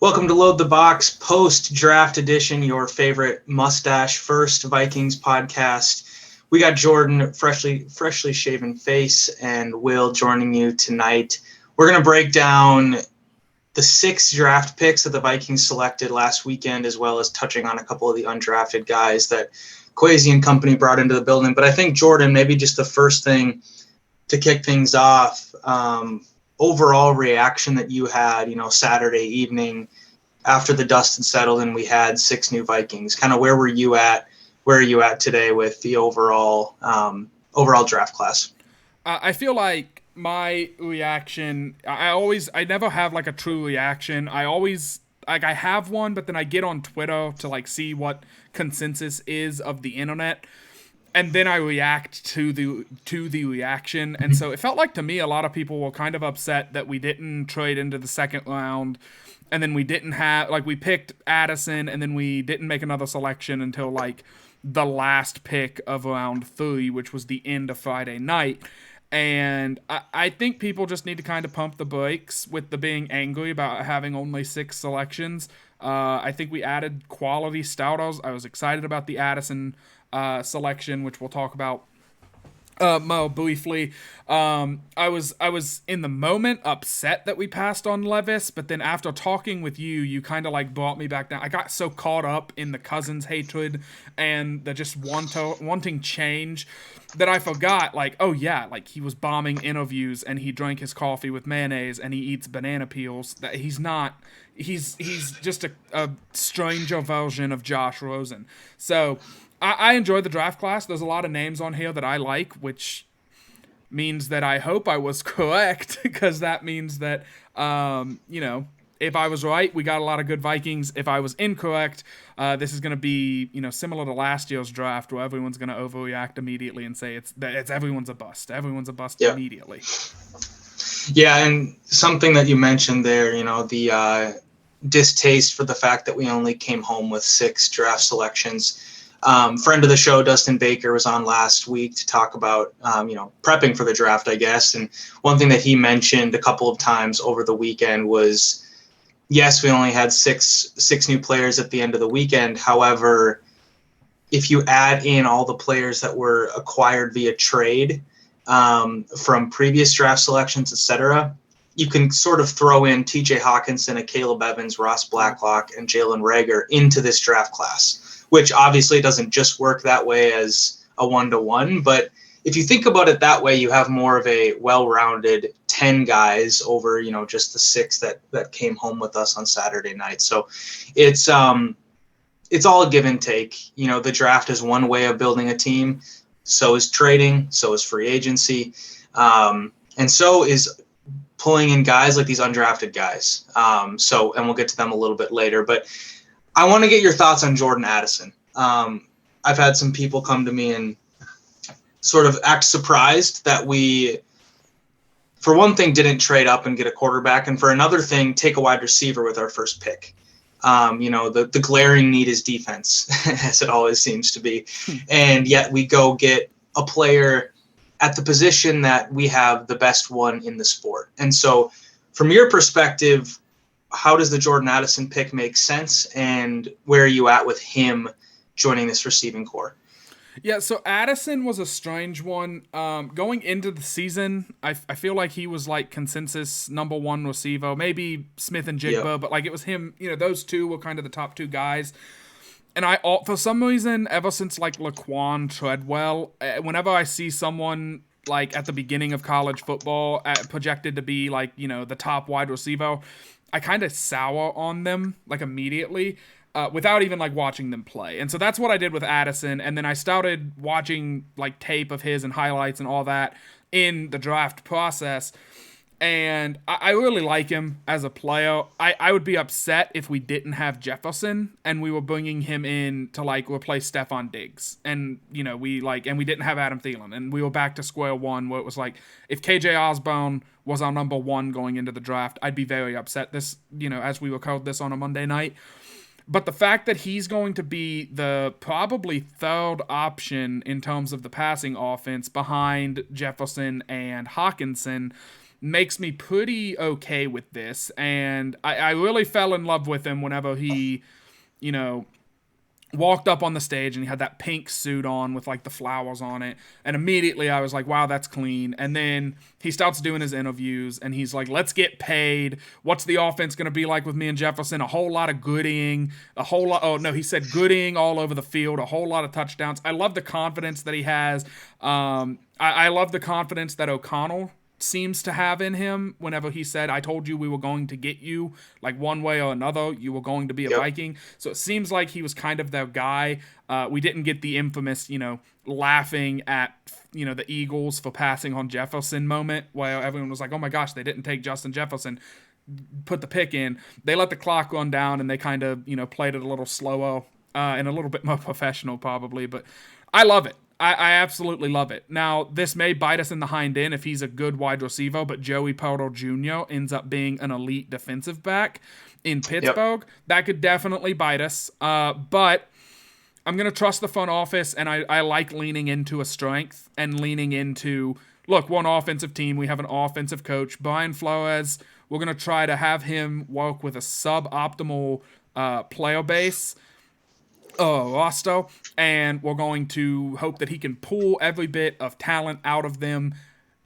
Welcome to Load the Box post-draft edition, your favorite mustache-first Vikings podcast. We got Jordan, freshly shaven face, and Will joining you tonight. We're going to break down the 6 draft picks that the Vikings selected last weekend, as well as touching on a couple of the undrafted guys that Kwesi and company brought into the building. But I think, Jordan, maybe just the first thing to kick things off, overall reaction that you had, Saturday evening after the dust had settled and we had 6 new Vikings. Kind of where were you at? Where are you at today with the overall draft class? I feel like my reaction, I never have like a true reaction. I always I have one, but then I get on Twitter to see what consensus is of the internet, and then I react to the reaction. And so it felt like to me a lot of people were kind of upset that we didn't trade into the second round, and then we didn't have we picked Addison, and then we didn't make another selection until the last pick of round 3, which was the end of Friday night. And I think people just need to kind of pump the brakes with the being angry about having only 6 selections. I think we added quality starters. I was excited about the Addison selection, which we'll talk about more briefly. I was in the moment upset that we passed on Levis, but then after talking with you kind of brought me back down. I got so caught up in the Cousins hatred and the just wanting change that I forgot, he was bombing interviews and he drank his coffee with mayonnaise and he eats banana peels. That he's just a stranger version of Josh Rosen. So I enjoy the draft class. There's a lot of names on here that I like, which means that I hope I was correct, because that means that, if I was right, we got a lot of good Vikings. If I was incorrect, this is going to be, similar to last year's draft, where everyone's going to overreact immediately and say it's everyone's a bust. Everyone's a bust immediately. Yeah, and something that you mentioned there, the distaste for the fact that we only came home with 6 draft selections. Friend of the show, Dustin Baker, was on last week to talk about, prepping for the draft, I guess. And one thing that he mentioned a couple of times over the weekend was, yes, we only had six new players at the end of the weekend. However, if you add in all the players that were acquired via trade from previous draft selections, etc., you can sort of throw in TJ Hawkinson, a Caleb Evans, Ross Blacklock, and Jalen Reagor into this draft class, which obviously doesn't just work that way as a 1-to-1. But if you think about it that way, you have more of a well-rounded 10 guys over, just the 6 that came home with us on Saturday night. So it's all a give and take. The draft is one way of building a team. So is trading. So is free agency. And so is pulling in guys like these undrafted guys. And we'll get to them a little bit later. But I want to get your thoughts on Jordan Addison. I've had some people come to me and sort of act surprised that we, for one thing, didn't trade up and get a quarterback, and for another thing, take a wide receiver with our first pick. The glaring need is defense, as it always seems to be. And yet we go get a player at the position that we have the best one in the sport. And so from your perspective, how does the Jordan Addison pick make sense, and where are you at with him joining this receiving core? Yeah, so Addison was a strange one. Going into the season, I feel like he was consensus number 1 receiver, maybe Smith and Jigba, but it was him. Those two were kind of the top 2 guys. And for some reason, ever since Laquan Treadwell, whenever I see someone at the beginning of college football projected to be the top wide receiver, I kind of sour on them immediately. Without even watching them play. And so that's what I did with Addison. And then I started watching tape of his and highlights and all that in the draft process. And I really like him as a player. I would be upset if we didn't have Jefferson and we were bringing him in to replace Stephon Diggs. And, and we didn't have Adam Thielen. And we were back to square one, where it was if KJ Osborne was our number 1 going into the draft, I'd be very upset as we record this on a Monday night. But the fact that he's going to be the probably 3rd option in terms of the passing offense behind Jefferson and Hawkinson makes me pretty okay with this. And I really fell in love with him whenever he, you know, walked up on the stage and he had that pink suit on with like the flowers on it, and immediately I was like, wow, that's clean. And then he starts doing his interviews and he's like, let's get paid, what's the offense going to be like with me and Jefferson? A whole lot of gooding, he said gooding all over the field, a whole lot of touchdowns. I love the confidence that he has. I love the confidence that O'Connell seems to have in him whenever he said, I told you we were going to get you, like one way or another, you were going to be a Viking. So it seems like he was kind of that guy. We didn't get the infamous, laughing at, the Eagles for passing on Jefferson moment where everyone was like, oh my gosh, they didn't take Justin Jefferson, put the pick in. They let the clock run down and they kind of, played it a little slower and a little bit more professional probably, but I love it. I absolutely love it. Now, this may bite us in the hind end if he's a good wide receiver, but Joey Porter Jr. ends up being an elite defensive back in Pittsburgh. Yep. That could definitely bite us. But I'm going to trust the front office, and I like leaning into a strength and leaning into, look, we're an offensive team. We have an offensive coach. Brian Flores, we're going to try to have him work with a suboptimal player base. Rosto, and we're going to hope that he can pull every bit of talent out of them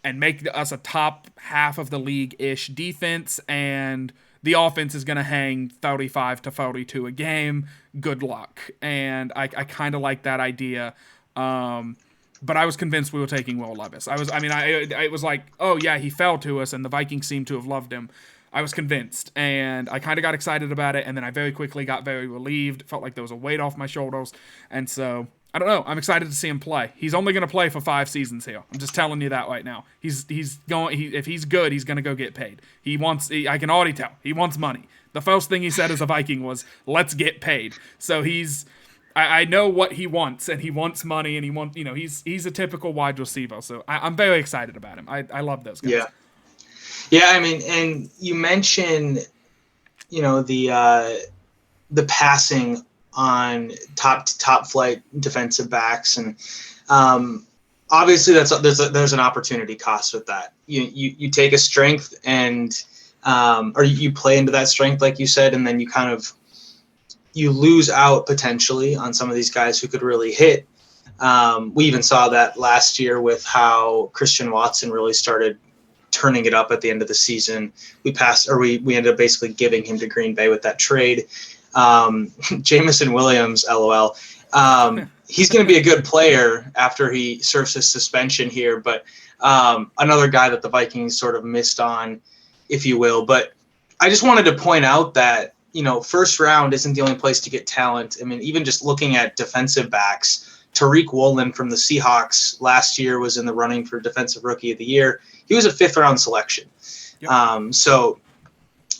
and make us a top half of the league-ish defense, and the offense is going to hang 35 to 42 a game. Good luck. And I kind of like that idea. But I was convinced we were taking Will Levis. It was like, oh yeah, he fell to us, and the Vikings seem to have loved him. I was convinced, and I kind of got excited about it, and then I very quickly got very relieved. Felt like there was a weight off my shoulders, and so, I don't know. I'm excited to see him play. He's only going to play for 5 seasons here. I'm just telling you that right now. If he's good, he's going to go get paid. I can already tell, he wants money. The first thing he said as a Viking was, let's get paid. So I know what he wants, and he wants money, and he's a typical wide receiver, so I'm very excited about him. I love those guys. Yeah, and you mentioned, the passing on top flight defensive backs, and obviously there's an opportunity cost with that. You take a strength and or you play into that strength, like you said, and then you lose out potentially on some of these guys who could really hit. We even saw that last year with how Christian Watson really started turning it up at the end of the season. We ended up basically giving him to Green Bay with that trade. Jameson Williams, LOL. He's going to be a good player after he serves his suspension here, but another guy that the Vikings sort of missed on, if you will. But I just wanted to point out that, first round isn't the only place to get talent. I mean, even just looking at defensive backs, Tariq Woolen from the Seahawks last year was in the running for Defensive Rookie of the Year. He was a 5th-round selection. Yep. So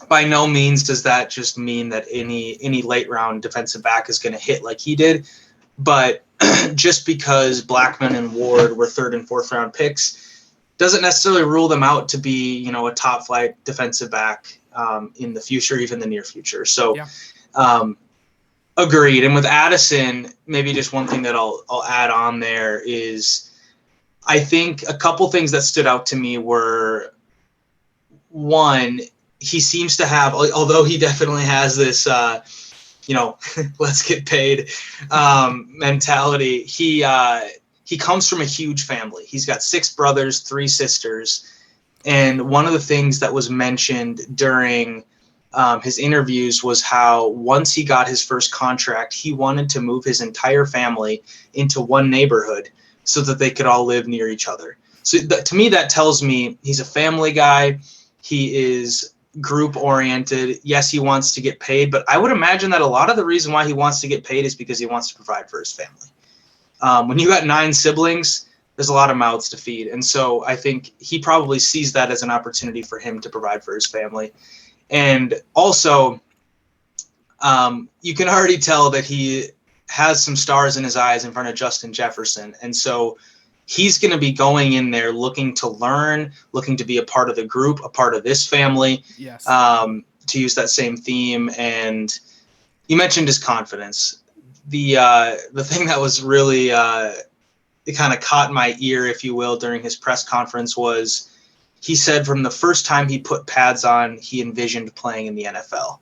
by no means does that just mean that any late-round defensive back is going to hit like he did. But just because Blackman and Ward were 3rd and 4th-round picks doesn't necessarily rule them out to be, a top-flight defensive back in the future, even the near future. So agreed. And with Addison, maybe just one thing that I'll add on there is I think a couple things that stood out to me were, one, he seems to have, although he definitely has this, let's get paid mentality, he comes from a huge family. He's got 6 brothers, 3 sisters. And one of the things that was mentioned during his interviews was how once he got his first contract, he wanted to move his entire family into one neighborhood so that they could all live near each other. So to me, that tells me he's a family guy. He is group oriented. Yes, he wants to get paid, but I would imagine that a lot of the reason why he wants to get paid is because he wants to provide for his family. When you got 9 siblings, there's a lot of mouths to feed. And so I think he probably sees that as an opportunity for him to provide for his family. And also, you can already tell that he has some stars in his eyes in front of Justin Jefferson. And so he's going to be going in there looking to learn, looking to be a part of the group, a part of this family, yes. To use that same theme. And you mentioned his confidence. The thing that was really it kind of caught my ear, if you will, during his press conference was he said from the first time he put pads on, he envisioned playing in the NFL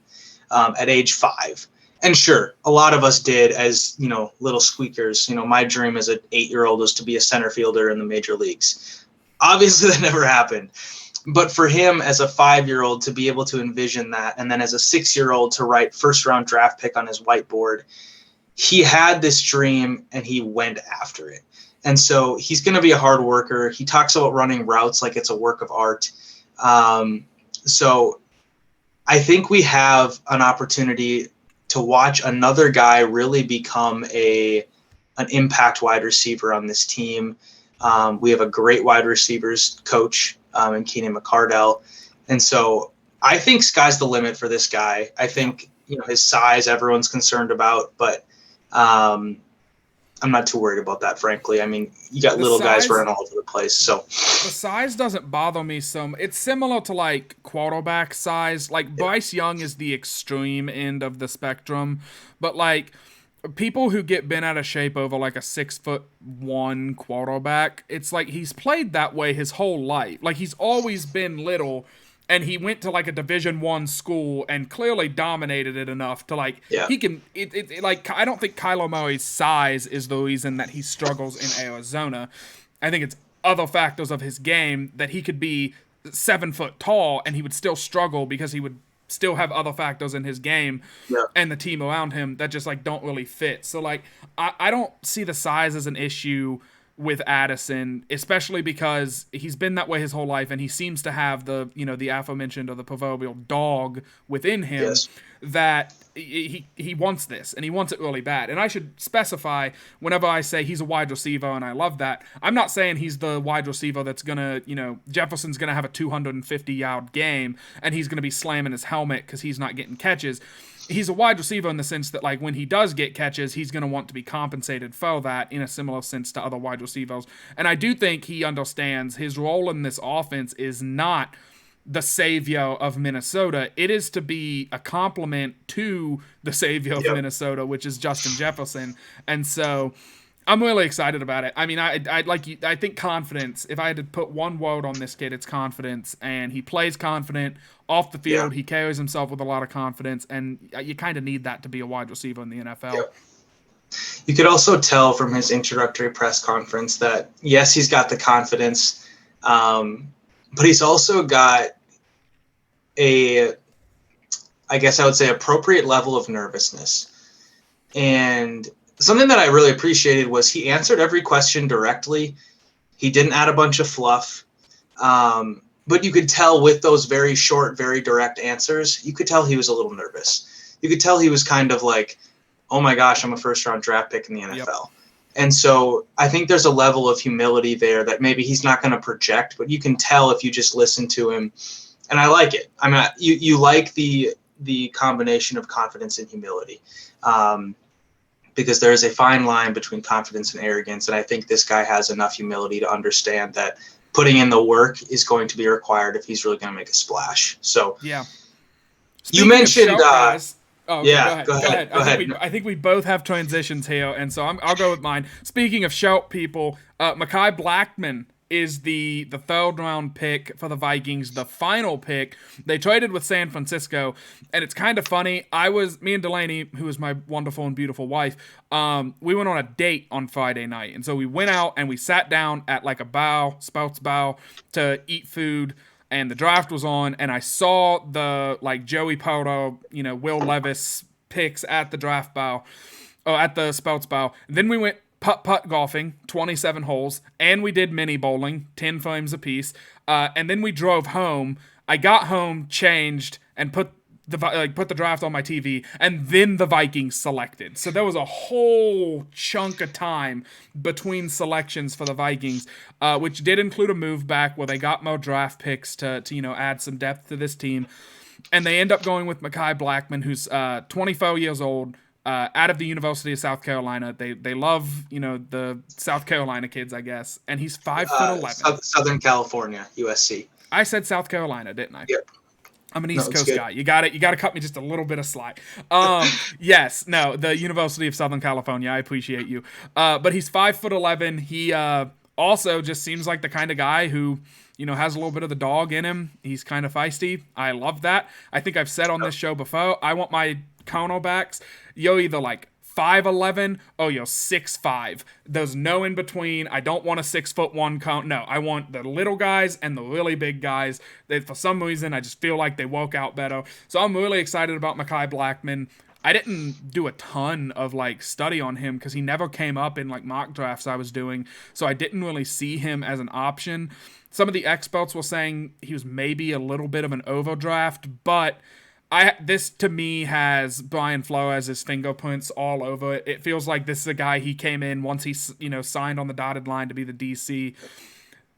at age 5. And sure, a lot of us did as, little squeakers. My dream as an 8-year-old was to be a center fielder in the major leagues. Obviously, that never happened. But for him as a 5-year-old to be able to envision that, and then as a 6-year-old to write first-round draft pick on his whiteboard, he had this dream and he went after it. And so he's going to be a hard worker. He talks about running routes like it's a work of art. So I think we have an opportunity to watch another guy really become an impact wide receiver on this team. We have a great wide receivers coach in Keenan McCardell. And so I think sky's the limit for this guy. I think, his size everyone's concerned about, but I'm not too worried about that, frankly. I mean, you got little guys running all over the place. So the size doesn't bother me some. It's similar to like quarterback size. Like Bryce Young is the extreme end of the spectrum, but like people who get bent out of shape over like a 6'1" quarterback, it's like he's played that way his whole life. Like he's always been little. And he went to like a Division I school and clearly dominated it enough to like he can. Like I don't think Kyler Murray's size is the reason that he struggles in Arizona. I think it's other factors of his game that he could be 7 foot tall and he would still struggle because he would still have other factors in his game and the team around him that just like don't really fit. So like I don't see the size as an issue with Addison, especially because he's been that way his whole life and he seems to have the aforementioned or the proverbial dog within him that he wants this and he wants it really bad. And I should specify whenever I say he's a wide receiver and I love that, I'm not saying he's the wide receiver that's gonna, Jefferson's gonna have a 250-yard game and he's gonna be slamming his helmet because he's not getting catches. He's a wide receiver in the sense that, like, when he does get catches, he's going to want to be compensated for that in a similar sense to other wide receivers. And I do think he understands his role in this offense is not the savior of Minnesota. It is to be a complement to the savior of Minnesota, which is Justin Jefferson. And so I'm really excited about it. I mean, I think confidence. If I had to put one word on this kid, it's confidence. And he plays confident off the field. He carries himself with a lot of confidence, and you kind of need that to be a wide receiver in the NFL. You could also tell from his introductory press conference that yes, he's got the confidence, but he's also got I guess I would say, appropriate level of nervousness. And something that I really appreciated was he answered every question directly. He didn't add a bunch of fluff. But you could tell with those very short, very direct answers, you could tell he was a little nervous. You could tell he was kind of like, oh my gosh, I'm a first-round draft pick in the NFL. Yep. And so I think there's a level of humility there that maybe he's not going to project, but you can tell if you just listen to him. And I like it. I mean, you like the combination of confidence and humility. Because there is a fine line between confidence and arrogance. And I think this guy has enough humility to understand that putting in the work is going to be required if he's really going to make a splash. So you mentioned go ahead. I think we both have transitions here, and so I'll go with mine. Speaking of shout people, Mekhi Blackmon is the third round pick for the Vikings, the final pick. They traded with San Francisco, and it's kind of funny. Me and Delaney, who is my wonderful and beautiful wife, we went on a date on Friday night. And so we went out and we sat down at like a Spouts Bow to eat food, and the draft was on, and I saw the like Joey Porter, Will Levis picks at the at the Spouts Bow. And then we went putt golfing, 27 holes, and we did mini bowling, 10 frames apiece. And then we drove home. I got home, changed, and put the draft on my TV, and then the Vikings selected. So there was a whole chunk of time between selections for the Vikings, which did include a move back where they got more draft picks to add some depth to this team. And they end up going with Mekhi Blackmon, who's 24 years old, out of the University of South Carolina. They love, the South Carolina kids, I guess. And he's 5'11". Southern California, USC. I said South Carolina, didn't I? Yep. I'm an East Coast guy. You got to cut me just a little bit of slack. Yes, no, the University of Southern California. I appreciate you. But he's 5'11". He Also, just seems like the kind of guy who, has a little bit of the dog in him. He's kind of feisty. I love that. I think I've said on this show before, I want my cornerbacks, either like 5'11" or 6'5". There's no in between. I don't want a 6'1" count. No, I want the little guys and the really big guys. For some reason, I just feel like they work out better. So I'm really excited about Mekhi Blackmon. I didn't do a ton of like study on him because he never came up in like mock drafts I was doing, so I didn't really see him as an option. Some of the experts were saying he was maybe a little bit of an overdraft, but this to me has Brian Flores' fingerprints all over it. It feels like this is a guy he came in once he signed on the dotted line to be the DC.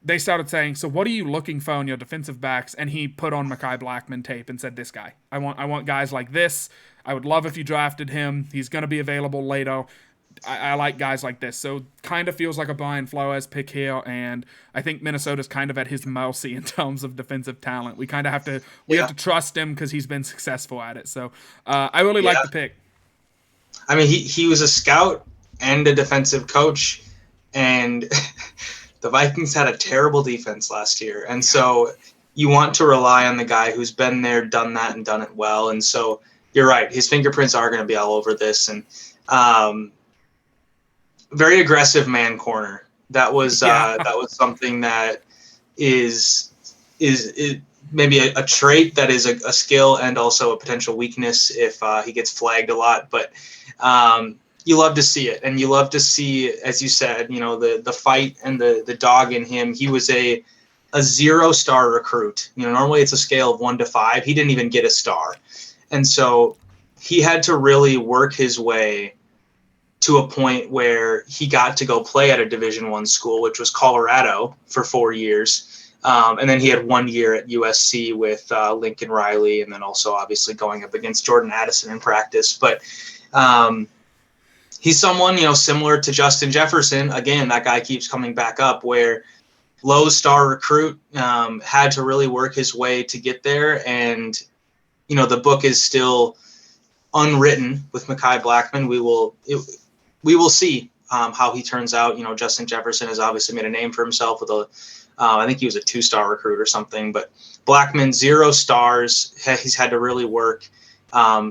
They started saying, so what are you looking for in your defensive backs? And he put on Mekhi Blackmon tape and said, this guy. I want guys like this. I would love if you drafted him. He's going to be available later. I like guys like this. So kind of feels like a Brian Flores pick here, and I think Minnesota's kind of at his mercy in terms of defensive talent. We kind of have to have to trust him because he's been successful at it. So I really like the pick. I mean, he was a scout and a defensive coach, and the Vikings had a terrible defense last year. And so you want to rely on the guy who's been there, done that, and done it well. And so you're right. His fingerprints are going to be all over this. And very aggressive man corner. That was something that is maybe a trait that is a skill and also a potential weakness if he gets flagged a lot. But you love to see it, and you love to see, as you said, the fight and the dog in him. He was a 0-star recruit. Normally it's a scale of 1 to 5. He didn't even get a star, and so he had to really work his way to a point where he got to go play at a Division I school, which was Colorado, for 4 years. And then he had 1 year at USC with Lincoln Riley, and then also obviously going up against Jordan Addison in practice. But he's someone, similar to Justin Jefferson. Again, that guy keeps coming back up, where low-star recruit had to really work his way to get there. And, the book is still unwritten with Mekhi Blackmon. We will see how he turns out. Justin Jefferson has obviously made a name for himself with I think he was a 2-star recruit or something, but Blackmon, 0 stars. He's had to really work.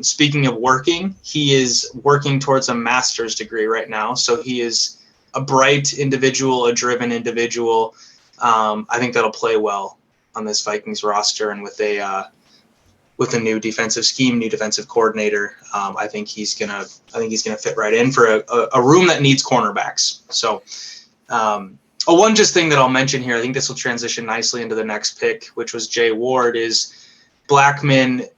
Speaking of working, he is working towards a master's degree right now. So he is a bright individual, a driven individual. I think that'll play well on this Vikings roster, and with a new defensive scheme, new defensive coordinator, I think he's gonna fit right in for a room that needs cornerbacks. So, one just thing that I'll mention here, I think this will transition nicely into the next pick, which was Jay Ward, is Blackmon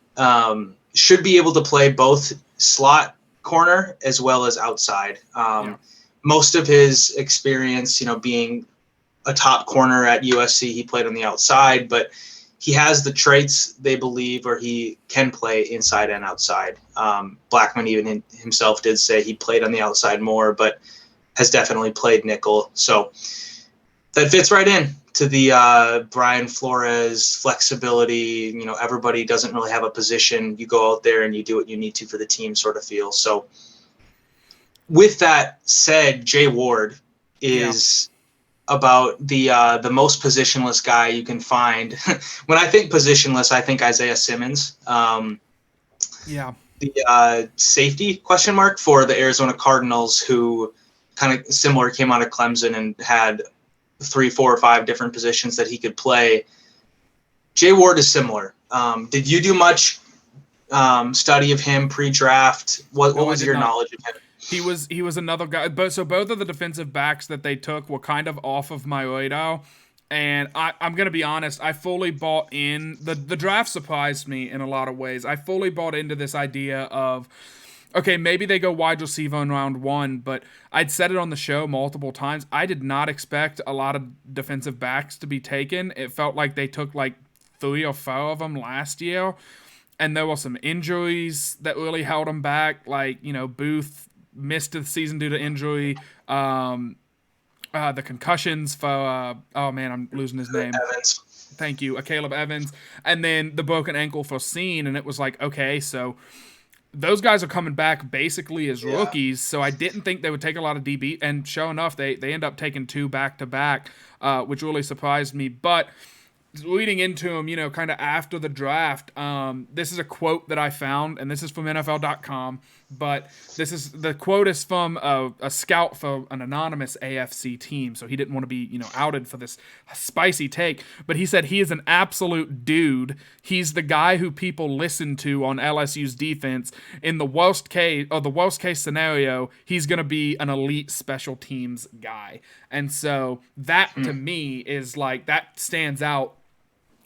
should be able to play both slot corner as well as outside. Most of his experience, you a top corner at USC, he played on the outside, but he has the traits, they believe, where he can play inside and outside. Blackmon even himself did say he played on the outside more, but has definitely played nickel. So that fits right in to the Brian Flores flexibility. Everybody doesn't really have a position. You go out there and you do what you need to for the team sort of feel. So with that said, Jay Ward is about the most positionless guy you can find. When I think positionless, I think Isaiah Simmons. The safety question mark for the Arizona Cardinals, who kind of similar came out of Clemson and had 3, 4, or 5 different positions that he could play. Jay Ward is similar. Did you do much study of him pre-draft? What was your knowledge of him? He was another guy. So both of the defensive backs that they took were kind of off of my radar. And I'm going to be honest, I fully bought in. The draft surprised me in a lot of ways. I fully bought into this idea of, okay, maybe they go wide receiver in round 1, but I'd said it on the show multiple times. I did not expect a lot of defensive backs to be taken. It felt like they took like 3 or 4 of them last year. And there were some injuries that really held them back. Like, Booth missed the season due to injury. The concussions for I'm losing his name. Evans. Thank you, Caleb Evans, and then the broken ankle for Scene, and it was like, okay, so those guys are coming back basically as Yeah. rookies, so I didn't think they would take a lot of DB. And sure enough, they end up taking 2 back to back, which really surprised me. But leading into him, kind of after the draft, this is a quote that I found, and this is from NFL.com. But the quote is from a scout for an anonymous AFC team, so he didn't want to be, outed for this spicy take. But he said he is an absolute dude. He's the guy who people listen to on LSU's defense. In the worst case scenario, he's going to be an elite special teams guy. And so that to me is like, that stands out.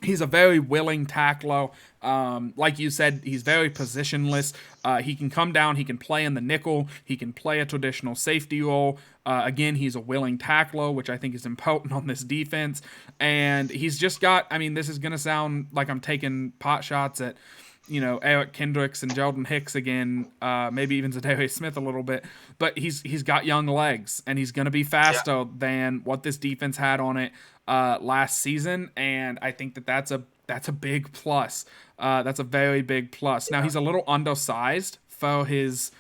He's a very willing tackler. Like you said, he's very positionless. He can come down. He can play in the nickel. He can play a traditional safety role. Again, he's a willing tackler, which I think is important on this defense. And he's just got, this is going to sound like I'm taking pot shots at, Eric Kendricks and Jordan Hicks again, maybe even Zadarius Smith a little bit. But he's got young legs, and he's going to be faster than what this defense had on it last season, and I think that's a big plus. That's a very big plus. Now he's a little undersized for his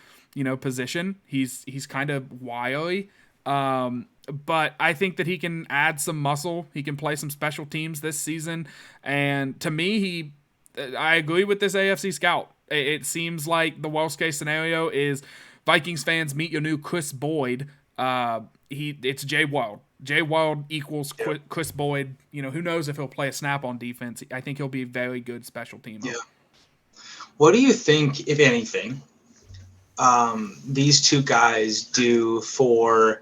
position. He's kind of wiry, but I think that he can add some muscle. He can play some special teams this season, and to me, I agree with this AFC scout. It seems like the worst case scenario is Vikings fans meet your new Chris Boyd. It's Jay Wild. Jay Wild equals Chris Boyd. Who knows if he'll play a snap on defense. I think he'll be a very good special teamer. Yeah. What do you think, if anything, these two guys do for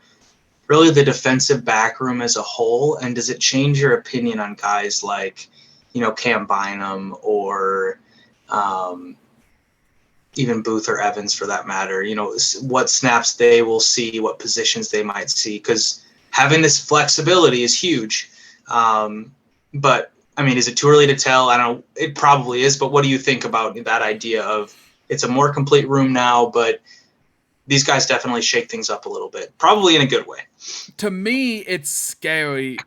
really the defensive back room as a whole? And does it change your opinion on guys like, Cam Bynum or even Booth or Evans for that matter? What snaps they will see, what positions they might see, because having this flexibility is huge. But is it too early to tell? I don't know. It probably is, but what do you think about that idea of it's a more complete room now, but these guys definitely shake things up a little bit, probably in a good way? To me, it's scary.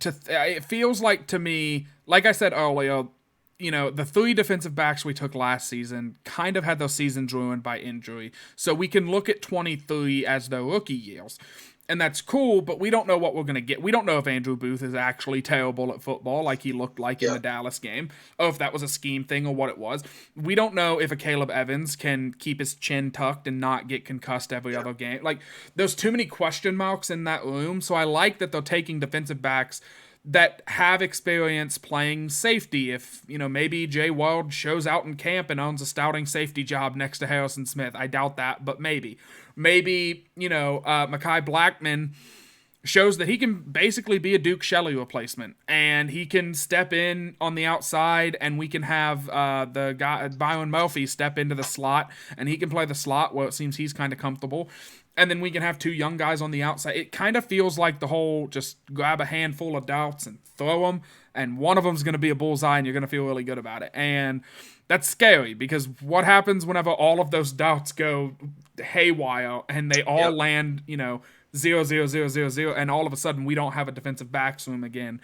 It feels like, to me, like I said earlier, the 3 defensive backs we took last season kind of had those seasons ruined by injury. So we can look at 23 as their rookie years. And that's cool, but we don't know what we're going to get. We don't know if Andrew Booth is actually terrible at football like he looked like in the Dallas game, or if that was a scheme thing or what it was. We don't know if a Caleb Evans can keep his chin tucked and not get concussed every other game. Like, there's too many question marks in that room, so I like that they're taking defensive backs that have experience playing safety. If, maybe Jay Ward shows out in camp and owns a scouting safety job next to Harrison Smith. I doubt that, but maybe. Maybe, Mekhi Blackman shows that he can basically be a Duke Shelley replacement, and he can step in on the outside, and we can have the guy Byron Murphy step into the slot, and he can play the slot where it seems he's kind of comfortable. And then we can have 2 young guys on the outside. It kind of feels like the whole just grab a handful of darts and throw them, and one of them's going to be a bullseye, and you're going to feel really good about it. And that's scary, because what happens whenever all of those darts go haywire and they all land, 0, 0, 0, 0, 0, and all of a sudden we don't have a defensive backs room again?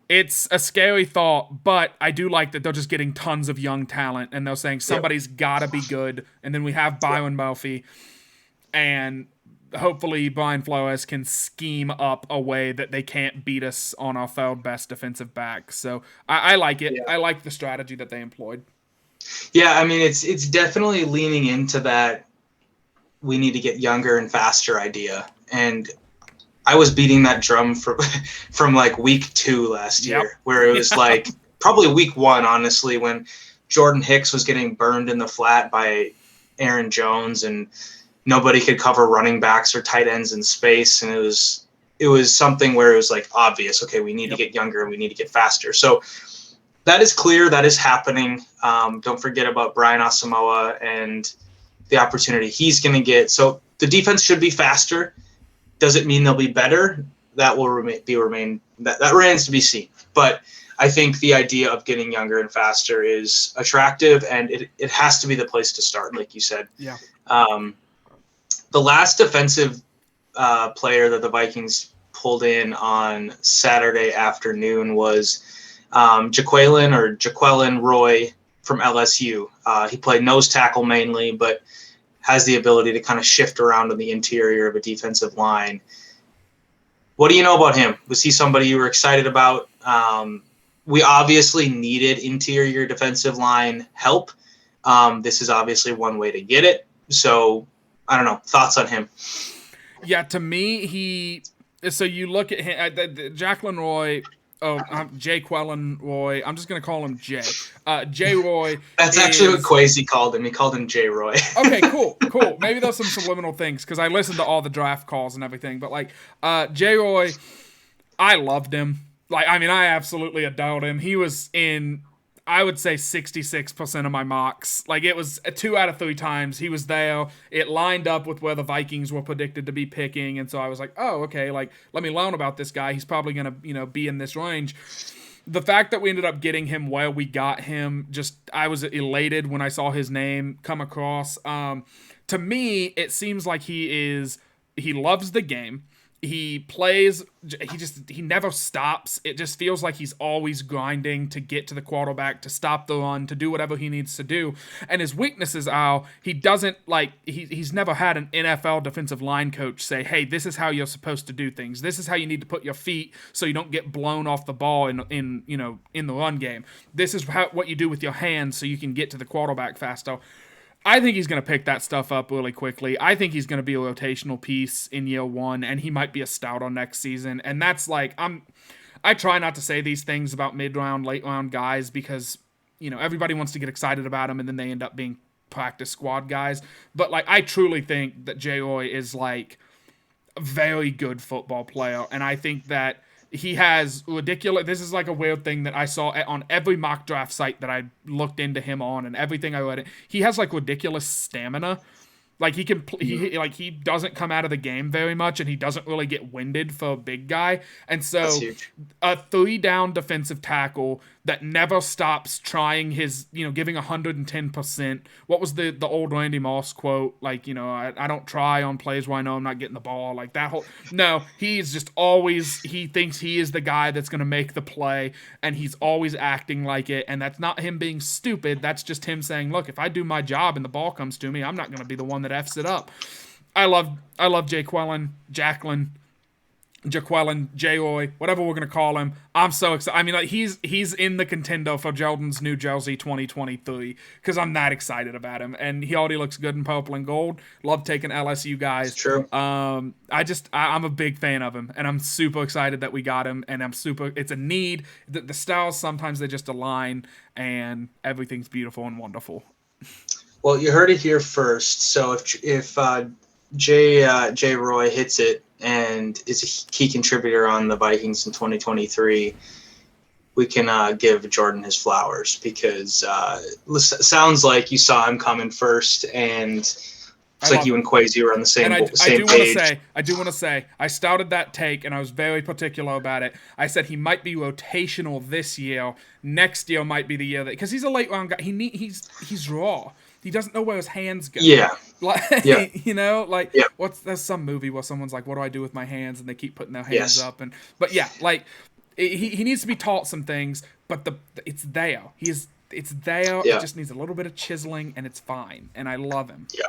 It's a scary thought, but I do like that they're just getting tons of young talent, and they're saying somebody's got to be good, and then we have Byron Murphy. And hopefully Brian Flores can scheme up a way that they can't beat us on our third best defensive back. So I like it. I like the strategy that they employed. Yeah, it's definitely leaning into that we need to get younger and faster idea. And I was beating that drum from like week 2 last year, where it was like probably week 1, honestly, when Jordan Hicks was getting burned in the flat by Aaron Jones, and nobody could cover running backs or tight ends in space. And it was something where it was like obvious, okay, we need to get younger and we need to get faster. So that is clear. That is happening. Don't forget about Brian Asamoah and the opportunity he's going to get. So the defense should be faster. Does it mean they'll be better? That will remain that remains to be seen. But I think the idea of getting younger and faster is attractive, and it has to be the place to start, like you said. Yeah. The last defensive player that the Vikings pulled in on Saturday afternoon was Jaquelin Roy from LSU. He played nose tackle mainly, but has the ability to kind of shift around in the interior of a defensive line. What do you know about him? Was he somebody you were excited about? We obviously needed interior defensive line help. This is obviously one way to get it. So, I don't know. Thoughts on him? Yeah, to me, so you look at him, Jacqueline Roy. Oh, Jay Quellen Roy. I'm just gonna call him Jay. Jay Roy. That's actually what Kwesi called him. He called him Jay Roy. Okay, cool. Maybe there's some subliminal things because I listened to all the draft calls and everything. But like, Jay Roy, I loved him. Like, I mean, I absolutely adored him. He was in, I would say, 66% of my mocks. Like, it was 2 out of 3 times he was there. It lined up with where the Vikings were predicted to be picking, and so I was like, oh, okay. Like, let me learn about this guy. He's probably gonna, be in this range. The fact that we ended up getting him where we got him, I was elated when I saw his name come across. To me, it seems like he loves the game. He plays, he never stops. It just feels like he's always grinding to get to the quarterback, to stop the run, to do whatever he needs to do. And his weaknesses are, he doesn't he's never had an NFL defensive line coach say, hey, this is how you're supposed to do things. This is how you need to put your feet so you don't get blown off the ball in the run game. This is what you do with your hands so you can get to the quarterback faster. I think he's going to pick that stuff up really quickly. I think he's going to be a rotational piece in year 1, and he might be a starter next season. And that's I try not to say these things about mid-round, late-round guys because, everybody wants to get excited about them, and then they end up being practice squad guys. But, I truly think that Jay Roy is, a very good football player, and I think that he has ridiculous. This is a weird thing that I saw on every mock draft site that I looked into him on, and everything I read. He has ridiculous stamina. He can he doesn't come out of the game very much, and he doesn't really get winded for a big guy. And so a 3-down defensive tackle that never stops trying his, giving 110%. What was the old Randy Moss quote? I don't try on plays where I know I'm not getting the ball. No, he's just always, he thinks he is the guy that's going to make the play, and he's always acting like it. And that's not him being stupid. That's just him saying, look, if I do my job and the ball comes to me, I'm not going to be the one that F's it up. I love Jaquelin, Jay Roy, whatever we're gonna call him. I'm so excited. I mean, he's in the contender for Jordan's New Jersey 2023 because I'm that excited about him, and he already looks good in purple and gold. Love taking LSU guys. It's true. I'm a big fan of him, and I'm super excited that we got him. And it's a need. The styles sometimes they just align, and everything's beautiful and wonderful. Well, you heard it here first. So if Jay Roy hits it and is a key contributor on the Vikings in 2023, we can give Jordan his flowers because sounds like you saw him coming first, and it's like you and Kwesi were on the same page. I do want to say, I started that take, and I was very particular about it. I said he might be rotational this year. Next year might be the year that, because he's a late round guy. He's raw. He doesn't know where his hands go. Yeah. There's some movie where someone's like, what do I do with my hands? And they keep putting their hands up. He needs to be taught some things, but it's there. It's there. Yeah. It just needs a little bit of chiseling, and it's fine. And I love him. Yeah.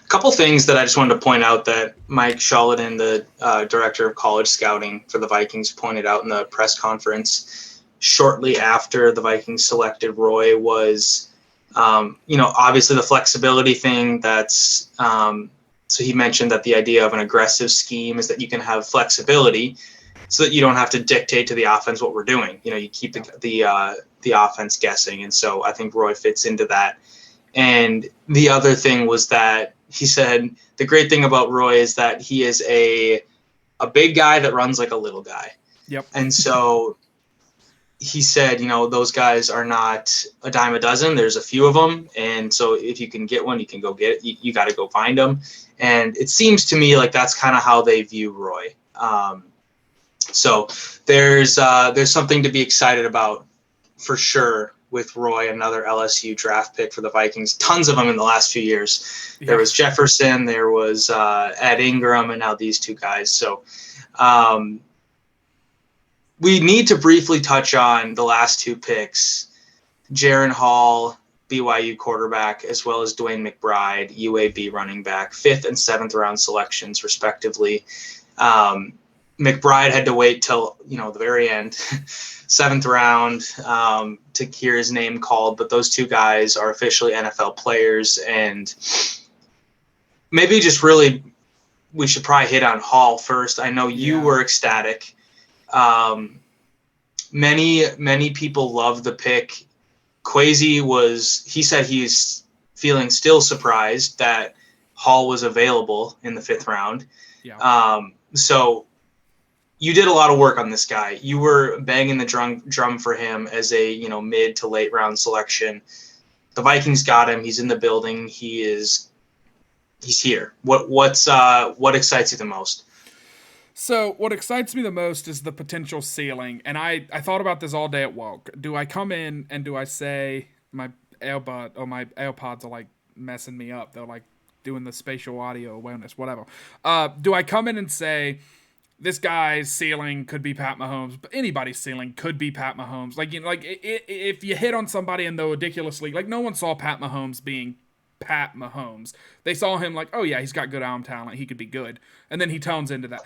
A couple things that I just wanted to point out that Mike Shaladen, the director of college scouting for the Vikings, pointed out in the press conference shortly after the Vikings selected Roy was, obviously the flexibility thing. That's so he mentioned that the idea of an aggressive scheme is that you can have flexibility so that you don't have to dictate to the offense what we're doing. You keep the offense guessing. And so I think Roy fits into that. And the other thing was that he said the great thing about Roy is that he is a big guy that runs like a little guy. Yep. And so he said, those guys are not a dime a dozen. There's a few of them. And so if you can get one, you can go get it. You got to go find them. And it seems to me like that's kind of how they view Roy. So there's something to be excited about for sure with Roy, another LSU draft pick for the Vikings. Tons of them in the last few years. Yeah. There was Jefferson, there was Ed Ingram, and now these two guys. So we need to briefly touch on the last two picks, Jaren Hall BYU quarterback, as well as Dwayne McBride, UAB running back, 5th and 7th round selections, respectively. McBride had to wait till, the very end, 7th round, to hear his name called. But those two guys are officially NFL players. And maybe just really, we should probably hit on Hall first. I know you were ecstatic. Many people love the pick. Kwesi he said he's feeling still surprised that Hall was available in the 5th round. Yeah. So you did a lot of work on this guy. You were banging the drum for him as a, mid to late round selection. The Vikings got him. He's in the building. He's here. What excites you the most? So what excites me the most is the potential ceiling. And I thought about this all day at work. Do I come in and do I say my AirPods are like messing me up? They're like doing the spatial audio awareness, whatever. Do I come in and say this guy's ceiling could be Pat Mahomes, but anybody's ceiling could be Pat Mahomes? If you hit on somebody and they're ridiculously, no one saw Pat Mahomes being Pat Mahomes. They saw him like, oh yeah, he's got good arm talent. He could be good. And then he turns into that.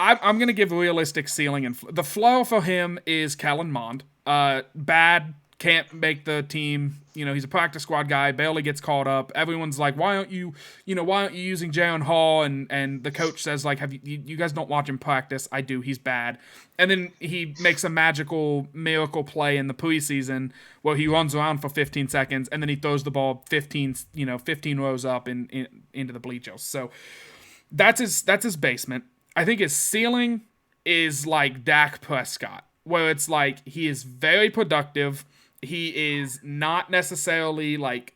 I'm going to give realistic ceiling. And the flow for him is Kellen Mond. Bad, can't make the team. He's a practice squad guy, barely gets called up. Everyone's like, why aren't you using Jaron Hall? And the coach says, like, have you guys don't watch him practice? I do. He's bad. And then he makes a miracle play in the preseason where he runs around for 15 seconds and then he throws the ball 15 rows up into the bleachers. So that's his basement. I think his ceiling is like Dak Prescott, where it's like he is very productive. He is not necessarily like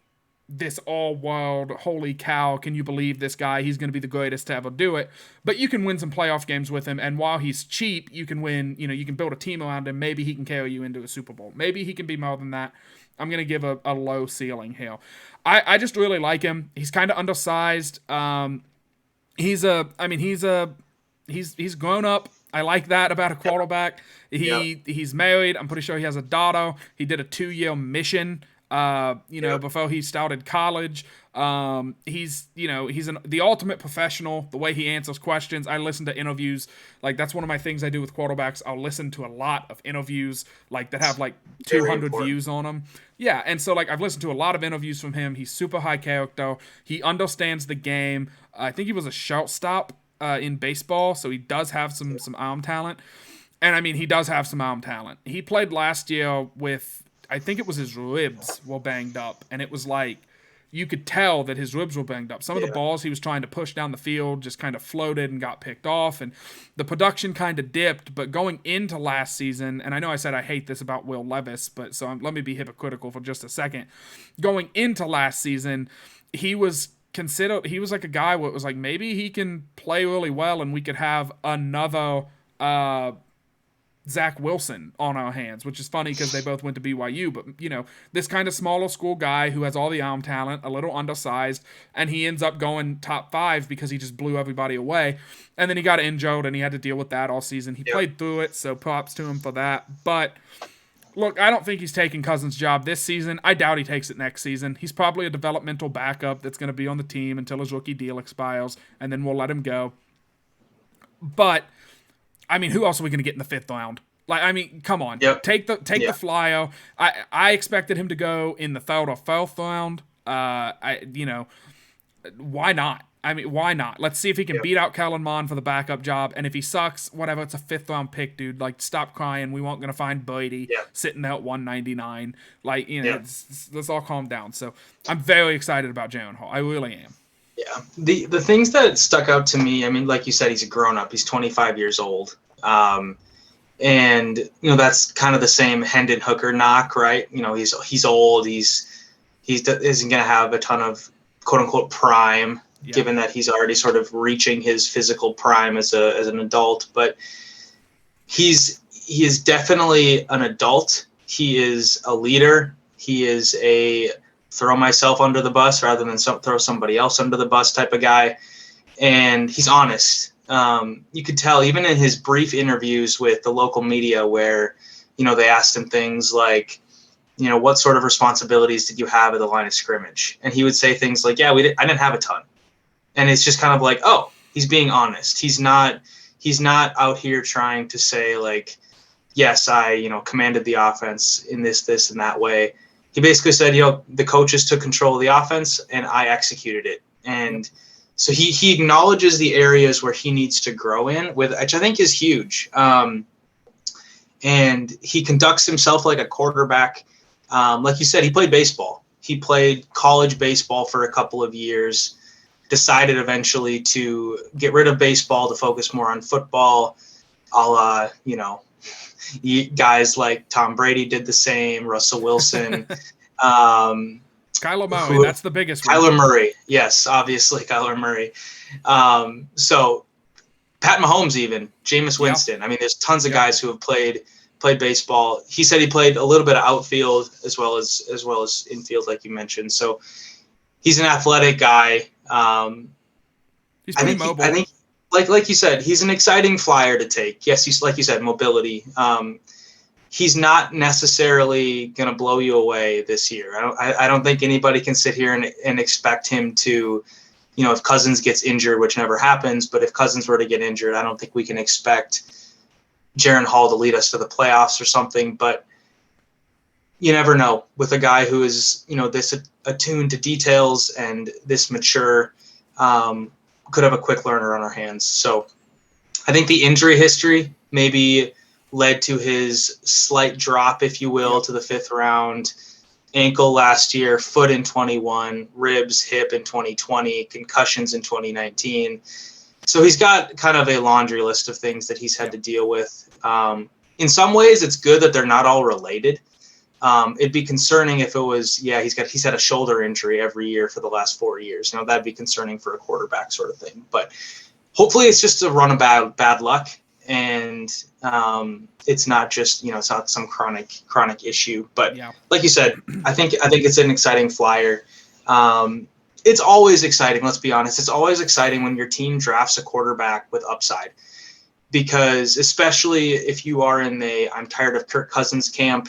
this all-world, holy cow, can you believe this guy? He's going to be the greatest to ever do it. But you can win some playoff games with him, and while he's cheap, you can win, you can build a team around him. Maybe he can carry you into a Super Bowl. Maybe he can be more than that. I'm going to give a low ceiling here. I just really like him. He's kind of undersized. He's grown up. I like that about a quarterback. He's married. I'm pretty sure he has a daughter. He did a 2-year mission, before he started college. He's the ultimate professional. The way he answers questions. I listen to interviews. Like, that's one of my things I do with quarterbacks. I'll listen to a lot of interviews that have 200 views on them. Yeah, and so I've listened to a lot of interviews from him. He's super high character. He understands the game. I think he was a shortstop in baseball, so he does have some arm talent. And he does have some arm talent. He played last year with, I think it was his ribs were banged up, and it was you could tell that his ribs were banged up. Some of the balls he was trying to push down the field just kind of floated and got picked off, and the production kind of dipped. But going into last season, and I know I said I hate this about Will Levis, but let me be hypocritical for just a second. Going into last season, he was like a guy where it was maybe he can play really well and we could have another Zach Wilson on our hands, which is funny because they both went to BYU. But, this kind of smaller school guy who has all the arm talent, a little undersized, and he ends up going top 5 because he just blew everybody away. And then he got injured and he had to deal with that all season. He played through it, so props to him for that. But look, I don't think he's taking Cousins' job this season. I doubt he takes it next season. He's probably a developmental backup that's going to be on the team until his rookie deal expires, and then we'll let him go. But, who else are we going to get in the 5th round? Come on. Yep. Take the flyer. I expected him to go in the 3rd or 4th round. Why not? Why not? Let's see if he can beat out Kellen Mond for the backup job. And if he sucks, whatever, it's a 5th round pick, dude. Stop crying. We weren't going to find Brady sitting there at 199. Let's all calm down. So I'm very excited about Jaron Hall. I really am. Yeah. The things that stuck out to me, like you said, he's a grown up. He's 25 years old. And that's kind of the same Hendon Hooker knock, right? He's old. He isn't going to have a ton of quote unquote prime. Yeah. Given that he's already sort of reaching his physical prime as an adult, but he is definitely an adult. He is a leader. He is a throw myself under the bus rather than throw somebody else under the bus type of guy, and he's honest. You could tell even in his brief interviews with the local media where they asked him things like, what sort of responsibilities did you have at the line of scrimmage? And he would say things like, yeah, I didn't have a ton. And it's just kind of like, oh, he's being honest. He's not out here trying to say like, yes, I, commanded the offense in this, and that way. He basically said, the coaches took control of the offense and I executed it. And so he acknowledges the areas where he needs to grow in, which I think is huge. And he conducts himself like a quarterback. Like you said, he played baseball. He played college baseball for a couple of years, decided eventually to get rid of baseball to focus more on football, a la, guys like Tom Brady did the same, Russell Wilson. Kyler Murray, that's the biggest one. Kyler Murray, yes, obviously Kyler Murray. So Pat Mahomes, even Jameis Winston. I mean, there's tons of guys who have played baseball. He said he played a little bit of outfield as well as infield, like you mentioned. So he's an athletic guy. He's pretty mobile. I think, like you said, he's an exciting flyer to take. Yes, he's, like you said, mobility. He's not necessarily going to blow you away this year. I don't think anybody can sit here and expect him to, if Cousins gets injured, which never happens, but if Cousins were to get injured, I don't think we can expect Jaren Hall to lead us to the playoffs or something. But you never know with a guy who is, this attuned to details and this mature, could have a quick learner on our hands. So I think the injury history maybe led to his slight drop, if you will, to the 5th round. Ankle last year, foot in 21, ribs, hip in 2020, concussions in 2019. So he's got kind of a laundry list of things that he's had to deal with. In some ways, it's good that they're not all related. It'd be concerning if it was, he's had a shoulder injury every year for the last 4 years. That'd be concerning for a quarterback sort of thing. But hopefully it's just a run of bad luck. And it's not just, it's not some chronic issue. But like you said, I think it's an exciting flyer. It's always exciting. Let's be honest. It's always exciting when your team drafts a quarterback with upside, because especially if you are in the I'm tired of Kirk Cousins camp,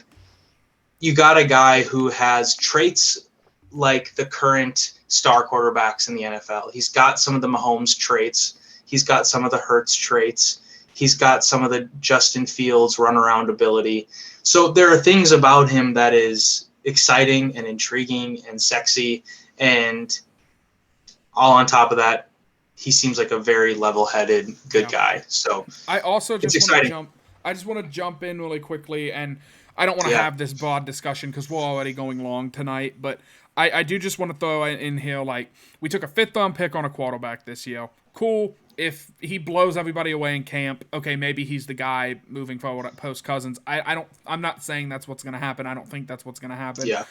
you got a guy who has traits like the current star quarterbacks in the NFL. He's got some of the Mahomes traits. He's got some of the Hurts traits. He's got some of the Justin Fields runaround ability. So there are things about him that is exciting and intriguing and sexy. And all on top of that, he seems like a very level-headed, good guy. So I also just want to jump in really quickly, and I don't want to have this broad discussion because we're already going long tonight, but I do just want to throw in here, like, we took a 5th-round pick on a quarterback this year. Cool. If he blows everybody away in camp, okay, maybe he's the guy moving forward at post Cousins. I'm not saying that's what's going to happen. I don't think that's what's going to happen. Yeah.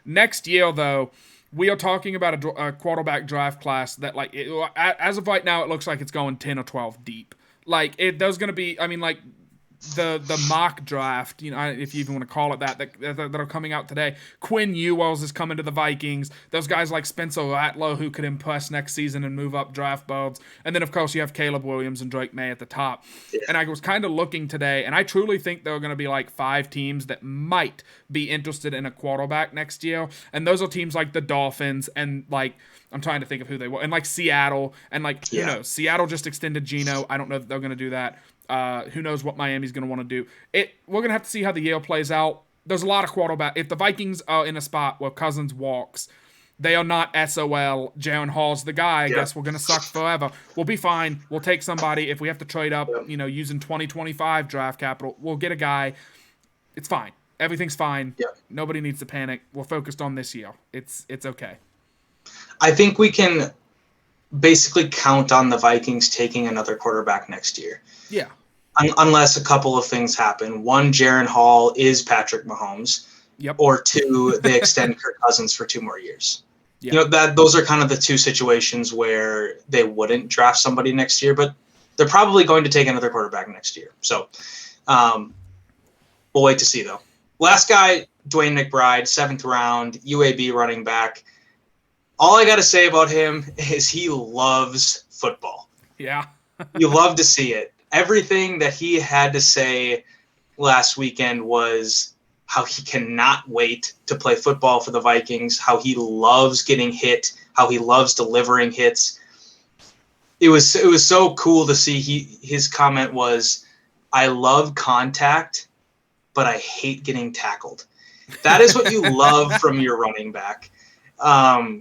Next year, though, we are talking about a quarterback draft class that, like, as of right now, it looks like it's going 10 or 12 deep. Like, there's going to be, I mean, like, the mock draft, if you even want to call it that are coming out today. Quinn Ewells is coming to the Vikings. Those guys like Spencer Rattler who could impress next season and move up draft boards. And then, of course, you have Caleb Williams and Drake May at the top. Yeah. And I was kind of looking today, and I truly think there are going to be like 5 teams that might be interested in a quarterback next year. And those are teams like the Dolphins and, like, I'm trying to think of who they were. And, like, Seattle. And, like, who knows? Seattle just extended Geno. I don't know if they're going to do that. Who knows what Miami's going to want to do. We're going to have to see how the year plays out. There's a lot of quarterback. If the Vikings are in a spot where Cousins walks, they are not SOL. Jaren Hall's the guy. I guess we're going to suck forever. We'll be fine. We'll take somebody. If we have to trade up, using 2025 draft capital, we'll get a guy. It's fine. Everything's fine. Yeah. Nobody needs to panic. We're focused on this year. It's okay. I think we can basically count on the Vikings taking another quarterback next year. Yeah. Unless a couple of things happen. 1, Jaren Hall is Patrick Mahomes. Yep. Or 2, they extend Kirk Cousins for 2 more years. Yep. Those are kind of the 2 situations where they wouldn't draft somebody next year, but they're probably going to take another quarterback next year. So we'll wait to see, though. Last guy, Dwayne McBride, 7th round, UAB running back. All I got to say about him is he loves football. Yeah. You love to see it. Everything that he had to say last weekend was how he cannot wait to play football for the Vikings, how he loves getting hit, how he loves delivering hits. It was so cool to see. His comment was, "I love contact, but I hate getting tackled." That is what you love from your running back.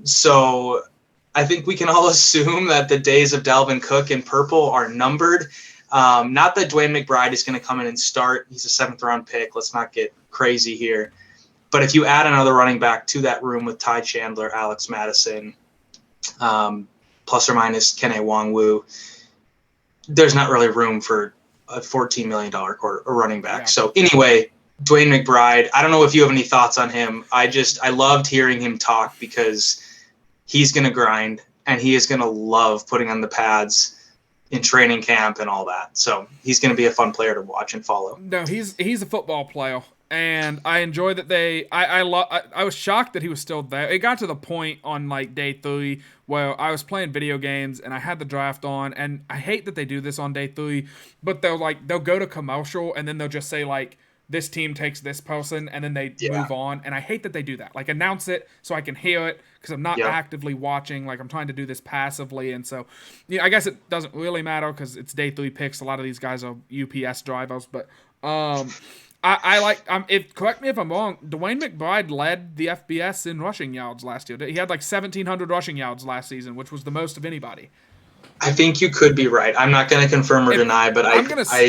So I think we can all assume that the days of Dalvin Cook in purple are numbered. Not that Dwayne McBride is going to come in and start. He's a 7th-round pick. Let's not get crazy here. But if you add another running back to that room with Ty Chandler, Alex Madison, plus or minus Kene Nwangwu, there's not really room for a $14 million running back. Yeah. So anyway, Dwayne McBride, I don't know if you have any thoughts on him. I loved hearing him talk because he's going to grind and he is going to love putting on the pads in training camp and all that. So he's going to be a fun player to watch and follow. No, he's a football player. And I enjoy that I was shocked that he was still there. It got to the point on like day 3 where I was playing video games and I had the draft on, and I hate that they do this on day 3, but they'll go to commercial and then they'll just say like, this team takes this person, and then they move on. And I hate that they do that. Like, announce it so I can hear it, because I'm not actively watching. Like, I'm trying to do this passively. And so, I guess it doesn't really matter because it's day 3 picks. A lot of these guys are UPS drivers. But correct me if I'm wrong, Dwayne McBride led the FBS in rushing yards last year. He had like 1,700 rushing yards last season, which was the most of anybody. I think you could be right. I'm not going to confirm or deny, but I'm going to say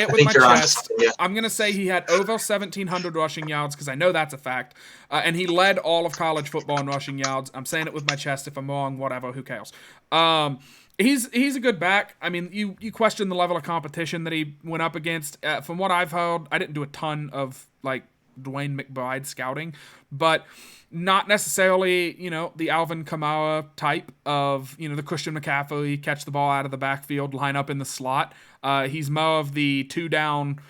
it with my chest. I'm going to say he had over 1,700 rushing yards because I know that's a fact. And he led all of college football in rushing yards. I'm saying it with my chest. If I'm wrong, whatever, who cares? He's a good back. I mean, you question the level of competition that he went up against. From what I've heard, I didn't do a ton of like Dwayne McBride scouting, but not necessarily, the Alvin Kamara type of, the Christian McCaffrey, catch the ball out of the backfield, line up in the slot. He's more of the 2-down,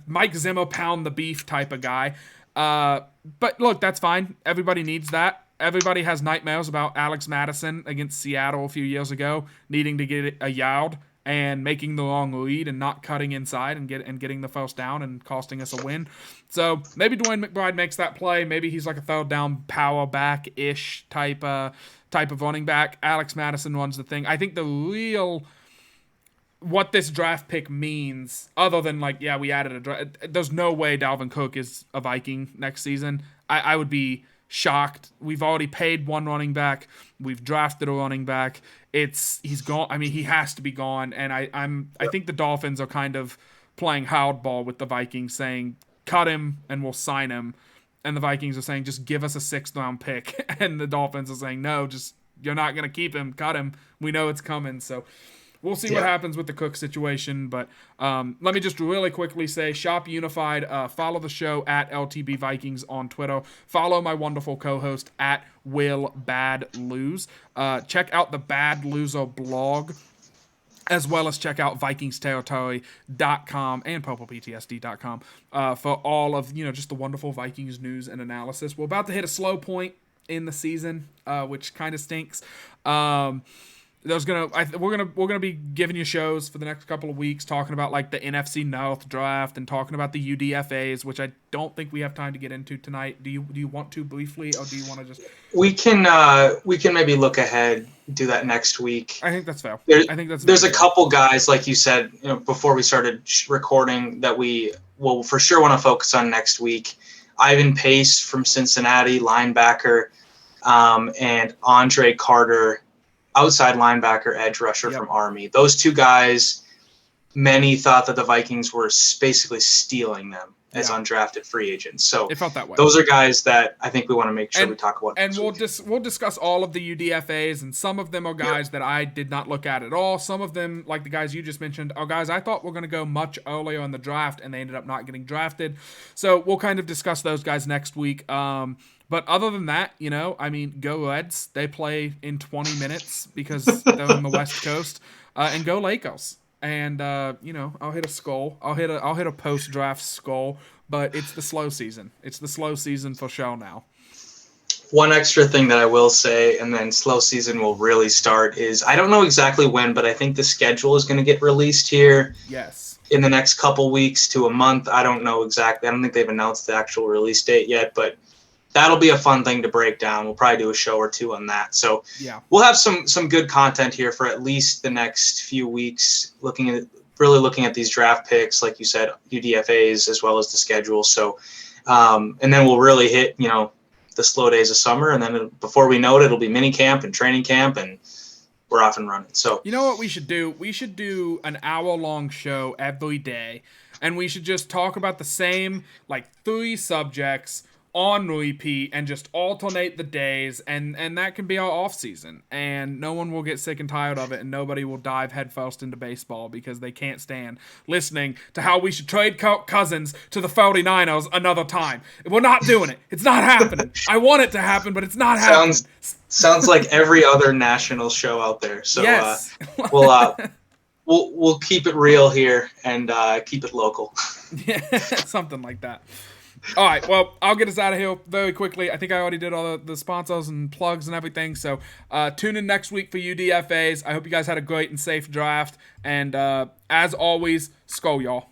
Mike Zimmer pound the beef type of guy. But look, that's fine. Everybody needs that. Everybody has nightmares about Alex Madison against Seattle a few years ago, needing to get a yard and making the long lead and not cutting inside and getting the first down and costing us a win. So maybe Dwayne McBride makes that play. Maybe he's like a 3rd down power back-ish type of running back. Alex Madison runs the thing. I think what this draft pick means, other than we added a draft, there's no way Dalvin Cook is a Viking next season. I would be shocked. We've already paid one running back. We've drafted a running back. He's gone. I mean, he has to be gone. And I think the Dolphins are kind of playing hardball with the Vikings, saying cut him and we'll sign him. And the Vikings are saying just give us a 6th round pick. And the Dolphins are saying no, you're not gonna keep him. Cut him. We know it's coming. So we'll see what happens with the Cook situation, but let me just really quickly say, Shop Unified, follow the show at LTB Vikings on Twitter. Follow my wonderful co-host at Will Bad Lose. Check out the Bad Loser blog, as well as check out VikingsTerritory.com and PurplePTSD.com for all of just the wonderful Vikings news and analysis. We're about to hit a slow point in the season, which kind of stinks. We're gonna be giving you shows for the next couple of weeks talking about like the NFC North draft and talking about the UDFAs, which I don't think we have time to get into tonight. Do you want to briefly, or do you want to just? We can maybe look ahead, do that next week. I think that's fair. There's a couple guys, like you said, before we started recording, that we will for sure want to focus on next week. Ivan Pace from Cincinnati, linebacker, and Andre Carter, outside linebacker, edge rusher from Army. Those two guys, many thought that the Vikings were basically stealing them as undrafted free agents. So it felt that way. Those are guys that I think we want to make sure we talk about. And we'll discuss all of the UDFAs, and some of them are guys that I did not look at all. Some of them, like the guys you just mentioned, are guys I thought were going to go much earlier in the draft, and they ended up not getting drafted. So we'll kind of discuss those guys next week. But other than that, go Reds. They play in 20 minutes because they're on the West Coast. And go Lakers. And I'll hit a skull. I'll hit a post-draft skull. But it's the slow season. It's the slow season for sure now. One extra thing that I will say, and then slow season will really start, is I don't know exactly when, but I think the schedule is going to get released here. Yes. in the next couple weeks to a month. I don't know exactly. I don't think they've announced the actual release date yet, but that'll be a fun thing to break down. We'll probably do a show or two on that. So Yeah. we'll have some good content here for at least the next few weeks, really looking at these draft picks, like you said, UDFAs, as well as the schedule. So, and then we'll really hit, the slow days of summer. And then before we know it, it'll be mini camp and training camp, and we're off and running. So, You know what we should do? We should do an hour-long show every day, and we should just talk about the same, like, 3 subjects on repeat and just alternate the days, and that can be our off season, and no one will get sick and tired of it, and nobody will dive headfirst into baseball because they can't stand listening to how we should trade Cousins to the 49ers another time. We're not doing it. It's not happening. I want it to happen, but it's not happening. Sounds like every other national show out there. So Yes. We'll keep it real here and keep it local. Yeah, something like that. All right, well, I'll get us out of here very quickly. I think I already did all the sponsors and plugs and everything, so tune in next week for UDFAs. I hope you guys had a great and safe draft, and as always, skol, y'all.